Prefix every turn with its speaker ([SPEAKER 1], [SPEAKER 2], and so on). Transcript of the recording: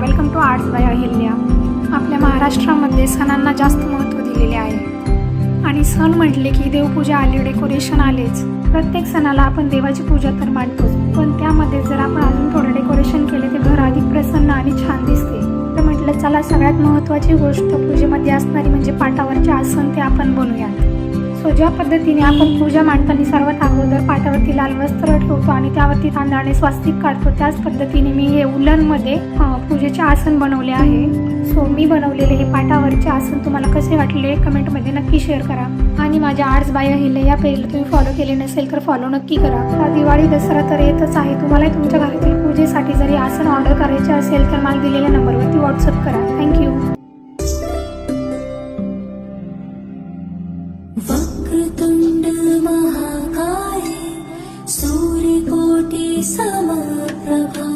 [SPEAKER 1] Welcome to arts by Ahilya. आपल्या महाराष्ट्रामध्ये सणांना जास्त महत्त्व दिलेले आहे आणि सण म्हटले की देवपूजा आली, डेकोरेशन आलेच. प्रत्येक सणाला आपण देवाची पूजा तर मांडतोच, पण त्यामध्ये जर आपण अजून थोडं डेकोरेशन केले तर घर अधिक प्रसन्न आणि छान दिसते. तर म्हटलं चला सगळ्यात महत्त्वाची गोष्ट पूजेमध्ये असणारी म्हणजे पाटावरचे आसन ते आपण बनवूयात. सो ज्या पद्धतीने आपण पूजा मांडताना सर्वात अगोदर पाटावरती लाल वस्त्र ठेवतो आणि त्यावरती तांदळाने स्वास्तिक काढतो, त्याच पद्धतीने मी हे उलनमध्ये पूजेचे आसन बनवले आहे. सो मी बनवलेले हे पाटावरचे आसन तुम्हाला कसे वाटले कमेंटमध्ये नक्की शेअर करा आणि माझ्या आर्ट्स बाय अहिल्या या पेजला तुम्ही फॉलो केले नसेल तर फॉलो नक्की करा. हा दिवाळी दसरा तर येतच आहे, तुम्हाला तुमच्या घरातील पूजेसाठी जरी आसन ऑर्डर करायचे असेल तर मला दिलेल्या नंबरवरती व्हॉट्सअप करा. थँक्यू.
[SPEAKER 2] वक्रतुंड महाकाय सूर्यकोटि समप्रभा